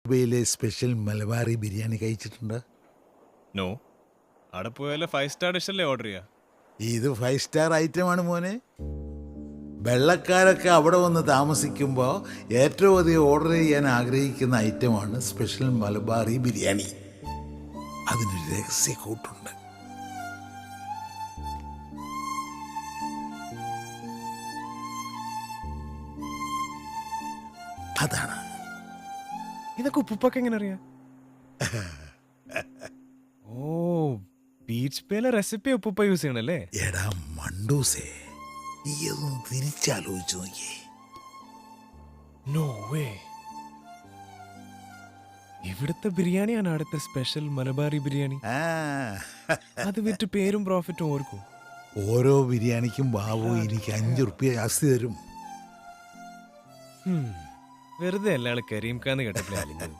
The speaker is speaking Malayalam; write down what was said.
ദുബൈയിലെ സ്പെഷ്യൽ മലബാറി ബിരിയാണി കഴിച്ചിട്ടുണ്ട്? നോ. അവിടെ പോയാലേ 5 സ്റ്റാർ ഡിഷല്ലേ ഓർഡർ ചെയ്യാ. ഇത് 5 സ്റ്റാർ ഐറ്റമാണ് മോനെ. വെള്ളക്കാരൊക്കെ അവിടെ വന്ന് താമസിക്കുമ്പോൾ ഏറ്റവും അധികം ഓർഡർ ചെയ്യാൻ ആഗ്രഹിക്കുന്ന ഐറ്റമാണ് സ്പെഷ്യൽ മലബാറി ബിരിയാണി. അതിനൊരു രഹസ്യ കൂട്ടുണ്ട്. അതാണ്. ഇതൊക്കെ ഉപ്പുപ്പൊക്കെ എങ്ങനെ അറിയാ? ഓ, ബീച്ച് പേയിലെ റെസിപ്പി ഉപ്പുപ്പ യൂസ് ചെയ്യണല്ലേ? എടാ മണ്ടൂസേ, നീ അതൊന്ന് തിരിച്ചാലോചിച്ചു നോക്കിയേ. No way. ഇവിടുത്തെ ബിരിയാണിയാണ് അടുത്ത സ്പെഷ്യൽ മലബാറി ബിരിയാണി. ആ, അത് വിറ്റ് പേരും പ്രോഫിറ്റും ഓർക്കും. ഓരോ ബിരിയാണിക്കും ബാബു എനിക്ക് 5 റുപ്യ ജാസ്തി തരും. വെറുതെ അല്ലാള് കരീം ഖാന്ന് കേട്ടപ്പോഴേ അലിഞ്ഞത്.